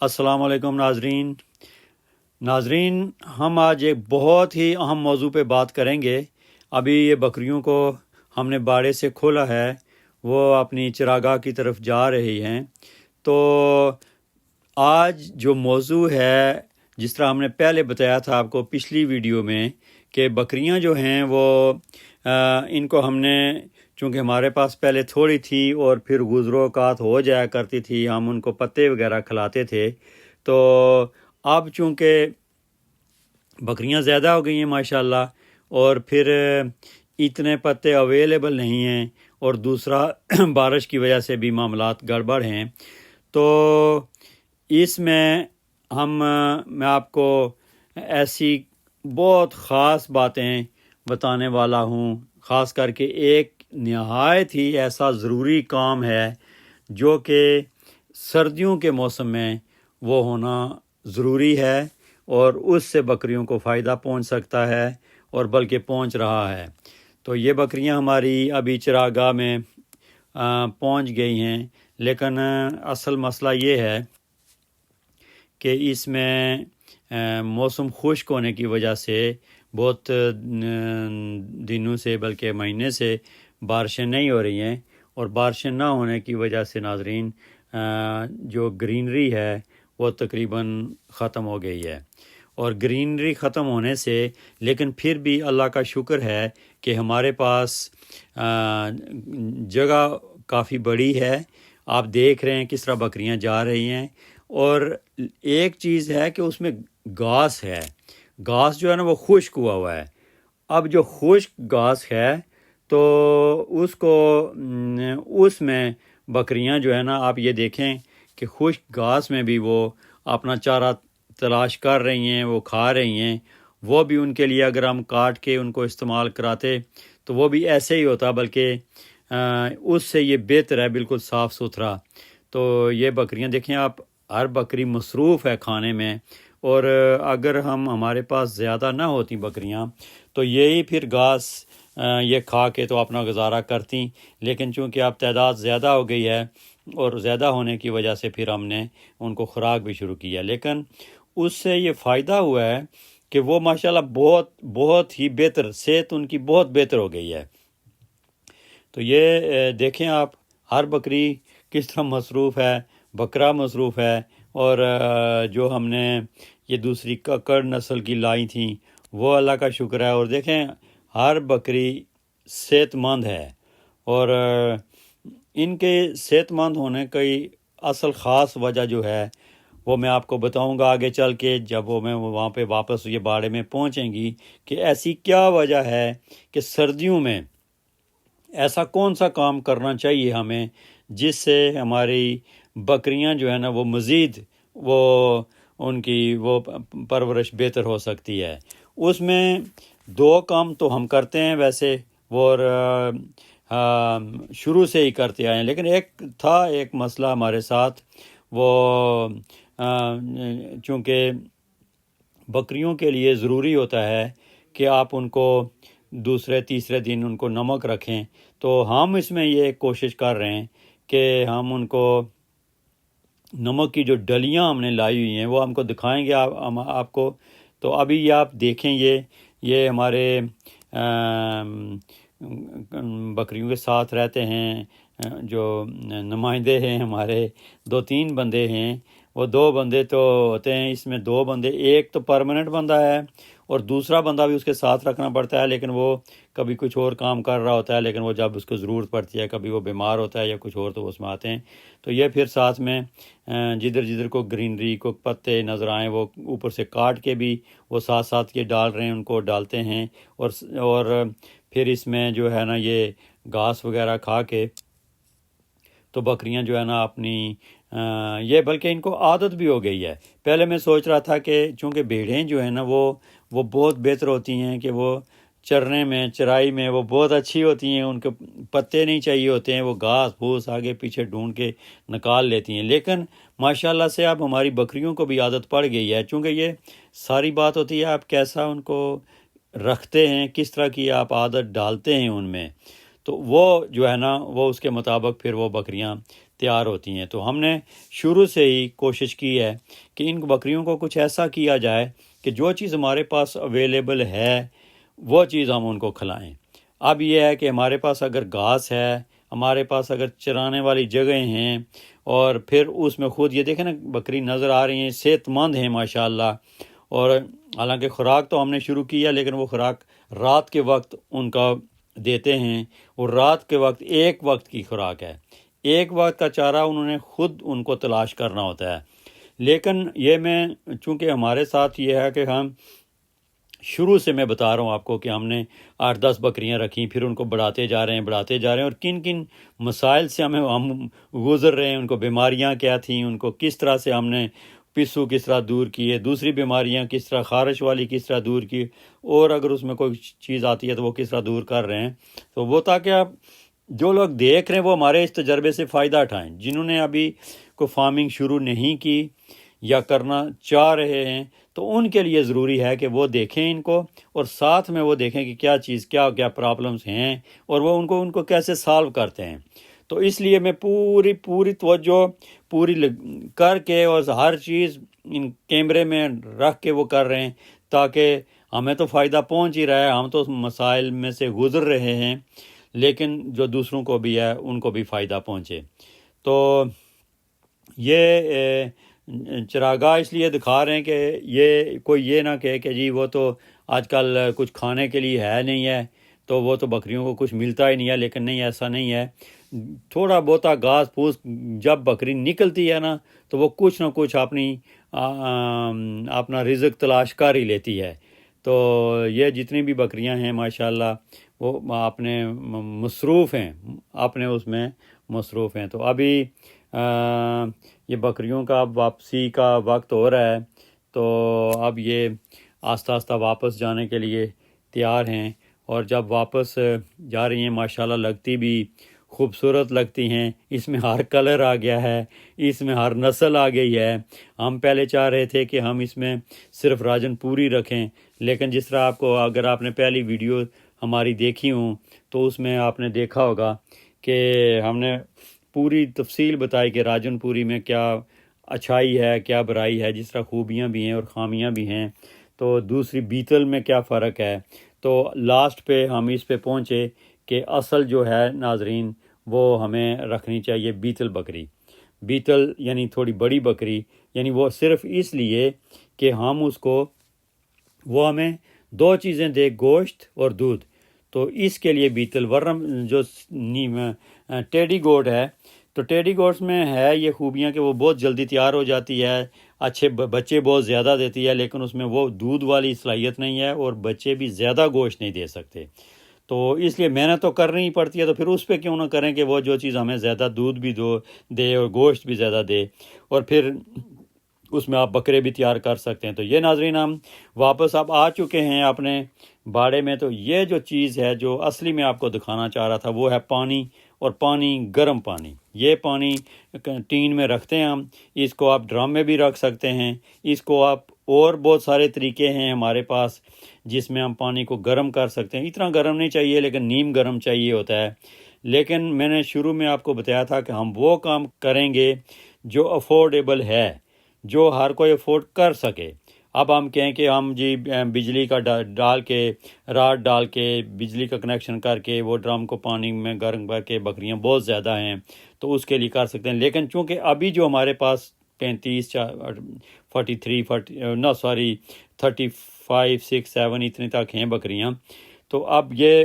السلام علیکم ناظرین، ہم آج ایک بہت ہی اہم موضوع پہ بات کریں گے۔ ابھی یہ بکریوں کو ہم نے باڑے سے کھولا ہے، وہ اپنی چراگاہ کی طرف جا رہی ہیں۔ تو آج جو موضوع ہے، جس طرح ہم نے پہلے بتایا تھا آپ کو پچھلی ویڈیو میں، کہ بکریاں جو ہیں وہ ان کو ہم نے، چونکہ ہمارے پاس پہلے تھوڑی تھی اور پھر گزرو اوقات ہو جایا کرتی تھی، ہم ان کو پتے وغیرہ کھلاتے تھے۔ تو اب چونکہ بکریاں زیادہ ہو گئی ہیں ماشاءاللہ، اور پھر اتنے پتے اویلیبل نہیں ہیں، اور دوسرا بارش کی وجہ سے بھی معاملات گڑبڑ ہیں۔ تو اس میں میں آپ کو ایسی بہت خاص باتیں بتانے والا ہوں، خاص کر کے ایک نہایت ہی ایسا ضروری کام ہے جو کہ سردیوں کے موسم میں وہ ہونا ضروری ہے، اور اس سے بکریوں کو فائدہ پہنچ سکتا ہے، اور بلکہ پہنچ رہا ہے۔ تو یہ بکریاں ہماری ابھی چراگاہ میں پہنچ گئی ہیں، لیکن اصل مسئلہ یہ ہے کہ اس میں موسم خشک ہونے کی وجہ سے بہت دنوں سے، بلکہ مہینے سے بارشیں نہیں ہو رہی ہیں، اور بارشیں نہ ہونے کی وجہ سے ناظرین جو گرینری ہے وہ تقریباً ختم ہو گئی ہے۔ اور گرینری ختم ہونے سے، لیکن پھر بھی اللہ کا شکر ہے کہ ہمارے پاس جگہ کافی بڑی ہے۔ آپ دیکھ رہے ہیں کس طرح بکریاں جا رہی ہیں، اور ایک چیز ہے کہ اس میں گھاس ہے، گھاس جو ہے نا وہ خشک ہوا ہے۔ اب جو خشک گھاس ہے تو اس میں بکریاں جو ہے نا، آپ یہ دیکھیں کہ خشک گھاس میں بھی وہ اپنا چارہ تلاش کر رہی ہیں، وہ کھا رہی ہیں۔ وہ بھی ان کے لیے اگر ہم کاٹ کے ان کو استعمال کراتے تو وہ بھی ایسے ہی ہوتا، بلکہ اس سے یہ بہتر ہے، بالکل صاف ستھرا۔ تو یہ بکریاں دیکھیں آپ، ہر بکری مصروف ہے کھانے میں، اور اگر ہمارے پاس زیادہ نہ ہوتی بکریاں تو یہی پھر گھاس یہ کھا کے تو اپنا گزارا کرتی، لیکن چونکہ اب تعداد زیادہ ہو گئی ہے، اور زیادہ ہونے کی وجہ سے پھر ہم نے ان کو خوراک بھی شروع کی ہے۔ لیکن اس سے یہ فائدہ ہوا ہے کہ وہ ماشاءاللہ بہت بہت ہی بہتر، صحت ان کی بہت بہتر ہو گئی ہے۔ تو یہ دیکھیں آپ، ہر بکری کس طرح مصروف ہے، بکرا مصروف ہے، اور جو ہم نے یہ دوسری ککڑ نسل کی لائی تھیں وہ اللہ کا شکر ہے۔ اور دیکھیں ہر بکری صحت مند ہے، اور ان کے صحت مند ہونے کی اصل خاص وجہ جو ہے وہ میں آپ کو بتاؤں گا آگے چل کے، جب میں وہاں پہ واپس یہ باڑے میں پہنچیں گی، کہ ایسی کیا وجہ ہے کہ سردیوں میں ایسا کون سا کام کرنا چاہیے ہمیں جس سے ہماری بکریاں جو ہے نا وہ مزید ان کی وہ پرورش بہتر ہو سکتی ہے۔ اس میں دو کام تو ہم کرتے ہیں ویسے، اور شروع سے ہی کرتے آئے ہیں، لیکن ایک مسئلہ ہمارے ساتھ، وہ چونکہ بکریوں کے لیے ضروری ہوتا ہے کہ آپ ان کو دوسرے تیسرے دن ان کو نمک رکھیں۔ تو ہم اس میں یہ کوشش کر رہے ہیں کہ ہم ان کو نمک کی جو ڈلیاں ہم نے لائی ہوئی ہیں وہ ہم کو دکھائیں گے آپ کو۔ تو ابھی یہ آپ دیکھیں، یہ ہمارے بکریوں کے ساتھ رہتے ہیں جو نمائندے ہیں ہمارے، 2-3 بندے ہیں۔ وہ 2 بندے تو ہوتے ہیں، اس میں 2 بندے، ایک تو پرماننٹ بندہ ہے اور دوسرا بندہ بھی اس کے ساتھ رکھنا پڑتا ہے، لیکن وہ کبھی کچھ اور کام کر رہا ہوتا ہے، لیکن وہ جب اس کو ضرورت پڑتی ہے، کبھی وہ بیمار ہوتا ہے یا کچھ اور، تو اس میں آتے ہیں۔ تو یہ پھر ساتھ میں جدھر کو گرینری کو پتے نظر آئیں وہ اوپر سے کاٹ کے بھی وہ ساتھ ساتھ یہ ڈال رہے ہیں، ان کو ڈالتے ہیں، اور پھر اس میں جو ہے نا یہ گھاس وغیرہ کھا کے تو بکریاں جو ہے نا اپنی یہ، بلکہ ان کو عادت بھی ہو گئی ہے۔ پہلے میں سوچ رہا تھا کہ چونکہ بھیڑیں جو ہیں نا وہ بہت بہتر ہوتی ہیں، کہ وہ چرنے میں، چرائی میں وہ بہت اچھی ہوتی ہیں، ان کے پتے نہیں چاہیے ہوتے ہیں، وہ گھاس پھوس آگے پیچھے ڈھونڈ کے نکال لیتی ہیں۔ لیکن ماشاءاللہ سے اب ہماری بکریوں کو بھی عادت پڑ گئی ہے، چونکہ یہ ساری بات ہوتی ہے آپ کیسا ان کو رکھتے ہیں، کس طرح کی آپ عادت ڈالتے ہیں ان میں، تو وہ جو ہے نا وہ اس کے مطابق پھر وہ بکریاں تیار ہوتی ہیں۔ تو ہم نے شروع سے ہی کوشش کی ہے کہ ان بکریوں کو کچھ ایسا کیا جائے کہ جو چیز ہمارے پاس اویلیبل ہے وہ چیز ہم ان کو کھلائیں۔ اب یہ ہے کہ ہمارے پاس اگر گھاس ہے، ہمارے پاس اگر چرانے والی جگہیں ہیں، اور پھر اس میں خود یہ دیکھیں نا بکری نظر آ رہی ہیں، صحت مند ہیں ماشاءاللہ، اور حالانکہ خوراک تو ہم نے شروع کیا لیکن وہ خوراک رات کے وقت ان کا دیتے ہیں، اور رات کے وقت ایک وقت کی خوراک ہے، ایک وقت کا چارہ انہوں نے خود ان کو تلاش کرنا ہوتا ہے۔ لیکن یہ میں چونکہ ہمارے ساتھ یہ ہے کہ ہم شروع سے میں بتا رہا ہوں آپ کو کہ ہم نے 8-10 بکریاں رکھیں، پھر ان کو بڑھاتے جا رہے ہیں اور کن کن مسائل سے ہم گزر رہے ہیں، ان کو بیماریاں کیا تھیں، ان کو کس طرح سے ہم نے پسو کس طرح دور کیے، دوسری بیماریاں کس طرح، خارش والی کس طرح دور کی، اور اگر اس میں کوئی چیز آتی ہے تو وہ کس طرح دور کر رہے ہیں۔ تو وہ تاکہ آپ جو لوگ دیکھ رہے ہیں وہ ہمارے اس تجربے سے فائدہ اٹھائیں، جنہوں نے ابھی کوئی فارمنگ شروع نہیں کی یا کرنا چاہ رہے ہیں تو ان کے لیے ضروری ہے کہ وہ دیکھیں ان کو، اور ساتھ میں وہ دیکھیں کہ کیا چیز کیا پرابلمز ہیں اور وہ ان کو کیسے سالو کرتے ہیں۔ تو اس لیے میں پوری توجہ کر کے اور ہر چیز ان کیمرے میں رکھ کے وہ کر رہے ہیں، تاکہ ہمیں تو فائدہ پہنچ ہی رہا ہے، ہم تو مسائل میں سے گزر رہے ہیں، لیکن جو دوسروں کو بھی ہے ان کو بھی فائدہ پہنچے۔ تو یہ چراگاہ اس لیے دکھا رہے ہیں کہ یہ کوئی یہ نہ کہے کہ جی وہ تو آج کل کچھ کھانے کے لیے ہے نہیں ہے تو وہ تو بکریوں کو کچھ ملتا ہی نہیں ہے، لیکن نہیں، ایسا نہیں ہے۔ تھوڑا بہتا گھاس پھوس جب بکری نکلتی ہے نا تو وہ کچھ نہ کچھ اپنا رزق تلاش کر ہی لیتی ہے۔ تو یہ جتنی بھی بکریاں ہیں ماشاءاللہ وہ اپنے مصروف ہیں، اپنے اس میں مصروف ہیں۔ تو ابھی یہ بکریوں کا واپسی کا وقت ہو رہا ہے، تو اب یہ آہستہ آہستہ واپس جانے کے لیے تیار ہیں، اور جب واپس جا رہی ہیں ماشاءاللہ لگتی بھی خوبصورت لگتی ہیں۔ اس میں ہر کلر آ گیا ہے، اس میں ہر نسل آ گئی ہے۔ ہم پہلے چاہ رہے تھے کہ ہم اس میں صرف راجن پوری رکھیں، لیکن جس طرح اگر آپ نے پہلی ویڈیو ہماری دیکھی ہوں تو اس میں آپ نے دیکھا ہوگا کہ ہم نے پوری تفصیل بتائی کہ راجن پوری میں کیا اچھائی ہے، کیا برائی ہے، جس طرح خوبیاں بھی ہیں اور خامیاں بھی ہیں۔ تو دوسری بیتل میں کیا فرق ہے۔ تو لاسٹ پہ ہم اس پہ پہنچے کہ اصل جو ہے ناظرین وہ ہمیں رکھنی چاہیے بیتل بکری۔ بیتل یعنی تھوڑی بڑی بکری، یعنی وہ صرف اس لیے کہ ہم اس کو وہ ہمیں 2 چیزیں دے، گوشت اور دودھ۔ تو اس کے لیے بیتل، ورنہ جو ٹیڈی گوٹ ہے تو ٹیڈی گوٹس میں ہے یہ خوبیاں کہ وہ بہت جلدی تیار ہو جاتی ہے، اچھے بچے بہت زیادہ دیتی ہے، لیکن اس میں وہ دودھ والی صلاحیت نہیں ہے اور بچے بھی زیادہ گوشت نہیں دے سکتے۔ تو اس لیے محنت تو کرنی ہی پڑتی ہے، تو پھر اس پہ کیوں نہ کریں کہ وہ جو چیز ہمیں زیادہ دودھ بھی دے اور گوشت بھی زیادہ دے، اور پھر اس میں آپ بکرے بھی تیار کر سکتے ہیں۔ تو یہ ناظرین ہم واپس اب آ چکے ہیں اپنے باڑے میں۔ تو یہ جو چیز ہے جو اصلی میں آپ کو دکھانا چاہ رہا تھا وہ ہے پانی، اور پانی گرم پانی۔ یہ پانی ٹین میں رکھتے ہیں ہم، اس کو آپ ڈرم میں بھی رکھ سکتے ہیں، اس کو آپ اور بہت سارے طریقے ہیں ہمارے پاس جس میں ہم پانی کو گرم کر سکتے ہیں۔ اتنا گرم نہیں چاہیے لیکن نیم گرم چاہیے ہوتا ہے۔ لیکن میں نے شروع میں آپ کو بتایا تھا کہ ہم وہ کام کریں گے جو افورڈیبل ہے، جو ہر کوئی افورڈ کر سکے۔ اب ہم کہیں کہ ہم جی بجلی کا ڈال کے راڈ ڈال کے بجلی کا کنیکشن کر کے وہ ڈرم کو پانی میں گرم کر کے، بکریاں بہت زیادہ ہیں تو اس کے لیے کر سکتے ہیں۔ لیکن چونکہ ابھی جو ہمارے پاس 35 6 7 اتنے تک ہیں بکریاں، تو اب یہ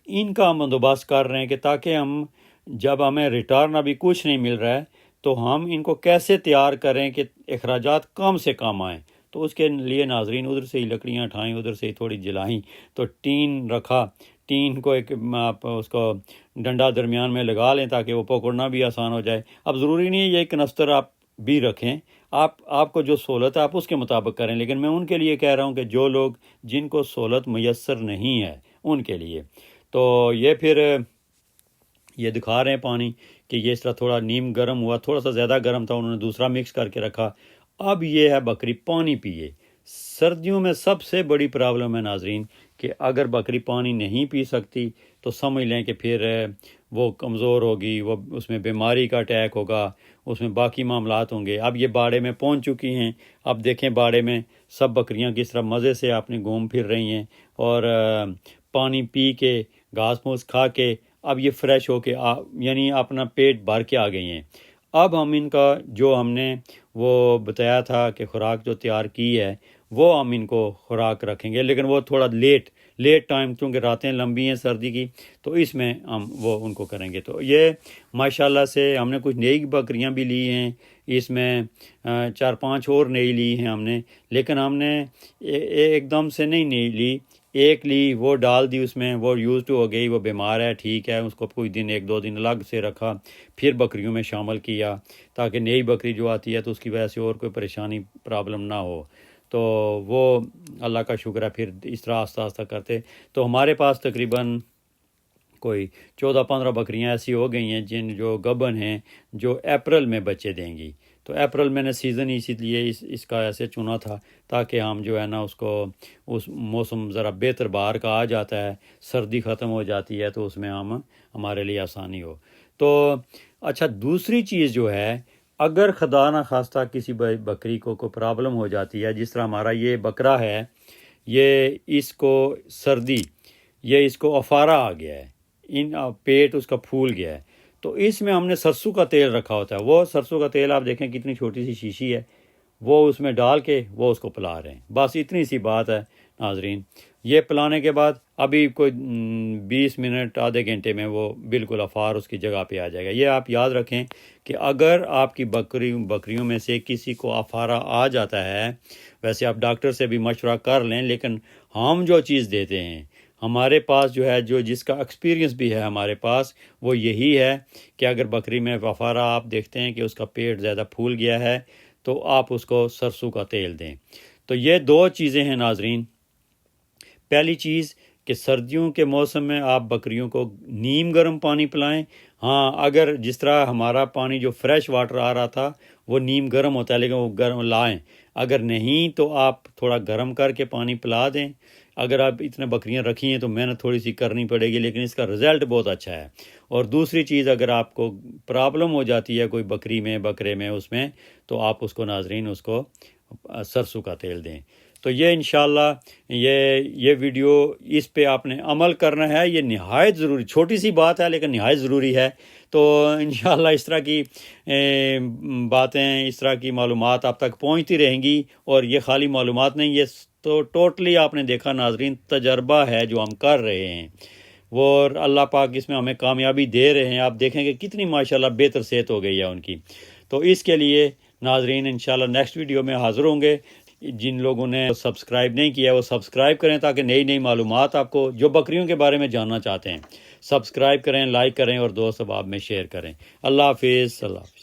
ان کا ہم بندوبست کر رہے ہیں کہ تاکہ ہم جب ہمیں ریٹرن ابھی کچھ نہیں مل رہا ہے تو ہم ان کو کیسے تیار کریں کہ اخراجات کم سے کم آئیں۔ تو اس کے لیے ناظرین ادھر سے ہی لکڑیاں اٹھائیں، ادھر سے ہی تھوڑی جلائیں، تو ٹین رکھا، ٹین کو آپ اس کو ڈنڈا درمیان میں لگا لیں تاکہ وہ پکڑنا بھی آسان ہو جائے۔ اب ضروری نہیں ہے یہ کنستر آپ بھی رکھیں، آپ کو جو سہولت ہے آپ اس کے مطابق کریں، لیکن میں ان کے لیے کہہ رہا ہوں کہ جو لوگ جن کو سہولت میسر نہیں ہے ان کے لیے۔ تو یہ پھر یہ دکھا رہے ہیں پانی کہ یہ اس طرح تھوڑا نیم گرم ہوا، تھوڑا سا زیادہ گرم تھا، انہوں نے دوسرا مکس کر کے رکھا۔ اب یہ ہے بکری پانی پیے۔ سردیوں میں سب سے بڑی پرابلم ہے ناظرین کہ اگر بکری پانی نہیں پی سکتی تو سمجھ لیں کہ پھر وہ کمزور ہوگی، وہ اس میں بیماری کا اٹیک ہوگا، اس میں باقی معاملات ہوں گے۔ اب یہ باڑے میں پہنچ چکی ہیں، اب دیکھیں باڑے میں سب بکریاں کس طرح مزے سے اپنے گھوم پھر رہی ہیں اور پانی پی کے گھاس پھوس کھا کے اب یہ فریش ہو کے یعنی اپنا پیٹ بھر کے آ گئی ہیں۔ اب ہم ان کا جو ہم نے وہ بتایا تھا کہ خوراک جو تیار کی ہے وہ ہم ان کو خوراک رکھیں گے، لیکن وہ تھوڑا لیٹ ٹائم، کیونکہ راتیں لمبی ہیں سردی کی، تو اس میں ہم وہ ان کو کریں گے۔ تو یہ ماشاءاللہ سے ہم نے کچھ نئی بکریاں بھی لی ہیں، اس میں 4-5 اور نئی لی ہیں ہم نے، لیکن ہم نے ایک دم سے نہیں نئی لی، ایک لی وہ ڈال دی اس میں، وہ یوزڈ ہو گئی، وہ بیمار ہے ٹھیک ہے، اس کو کچھ دن 1-2 دن الگ سے رکھا، پھر بکریوں میں شامل کیا تاکہ نئی بکری جو آتی ہے تو اس کی وجہ سے اور کوئی پریشانی پرابلم نہ ہو۔ تو وہ اللہ کا شکر ہے، پھر اس طرح آہستہ آہستہ کرتے تو ہمارے پاس تقریباً کوئی 14-15 بکریاں ایسی ہو گئی ہیں جو گبن ہیں، جو اپریل میں بچے دیں گی۔ تو اپریل میں نے سیزن اسی لیے اس کا ایسے چنا تھا تاکہ ہم جو ہے نا اس کو اس موسم ذرا بہتر باہر کا آ جاتا ہے، سردی ختم ہو جاتی ہے تو اس میں ہمارے لیے آسانی ہو۔ تو اچھا، دوسری چیز جو ہے، اگر خدا نہ خواستہ کسی بکری کو کوئی پرابلم ہو جاتی ہے، جس طرح ہمارا یہ بکرا ہے، یہ اس کو سردی، یہ اس کو افارہ آ گیا ہے، پیٹ اس کا پھول گیا ہے، تو اس میں ہم نے سرسوں کا تیل رکھا ہوتا ہے۔ وہ سرسوں کا تیل آپ دیکھیں کتنی چھوٹی سی شیشی ہے، وہ اس میں ڈال کے وہ اس کو پلا رہے ہیں، بس اتنی سی بات ہے ناظرین۔ یہ پلانے کے بعد ابھی کوئی 20 منٹ آدھے گھنٹے میں وہ بالکل افار اس کی جگہ پہ آ جائے گا۔ یہ آپ یاد رکھیں کہ اگر آپ کی بکریوں میں سے کسی کو افارہ آ جاتا ہے، ویسے آپ ڈاکٹر سے بھی مشورہ کر لیں، لیکن ہم جو چیز دیتے ہیں ہمارے پاس جو ہے، جس کا ایکسپیرینس بھی ہے ہمارے پاس، وہ یہی ہے کہ اگر بکری میں افارہ آپ دیکھتے ہیں کہ اس کا پیٹ زیادہ پھول گیا ہے تو آپ اس کو سرسوں کا تیل دیں۔ تو یہ 2 چیزیں ہیں ناظرین۔ پہلی چیز کہ سردیوں کے موسم میں آپ بکریوں کو نیم گرم پانی پلائیں۔ ہاں، اگر جس طرح ہمارا پانی جو فریش واٹر آ رہا تھا وہ نیم گرم ہوتا ہے، لیکن وہ گرم لائیں، اگر نہیں تو آپ تھوڑا گرم کر کے پانی پلا دیں۔ اگر آپ اتنے بکریاں رکھی ہیں تو محنت تھوڑی سی کرنی پڑے گی، لیکن اس کا رزلٹ بہت اچھا ہے۔ اور دوسری چیز، اگر آپ کو پرابلم ہو جاتی ہے کوئی بکری میں، بکرے میں، اس میں، تو آپ اس کو ناظرین اس کو سرسوں کا تیل دیں۔ تو یہ انشاءاللہ یہ ویڈیو، اس پہ آپ نے عمل کرنا ہے، یہ نہایت ضروری، چھوٹی سی بات ہے لیکن نہایت ضروری ہے۔ تو انشاءاللہ اس طرح کی باتیں، اس طرح کی معلومات آپ تک پہنچتی رہیں گی، اور یہ خالی معلومات نہیں، یہ تو ٹوٹلی آپ نے دیکھا ناظرین تجربہ ہے جو ہم کر رہے ہیں، وہ اللہ پاک اس میں ہمیں کامیابی دے رہے ہیں۔ آپ دیکھیں کہ کتنی ماشاءاللہ بہتر صحت ہو گئی ہے ان کی۔ تو اس کے لیے ناظرین انشاءاللہ نیکسٹ ویڈیو میں حاضر ہوں گے۔ جن لوگوں نے سبسکرائب نہیں کیا وہ سبسکرائب کریں تاکہ نئی معلومات آپ کو جو بکریوں کے بارے میں جاننا چاہتے ہیں، سبسکرائب کریں، لائک کریں اور دوست احباب میں شیئر کریں۔ اللہ حافظ۔ اللہ حافظ۔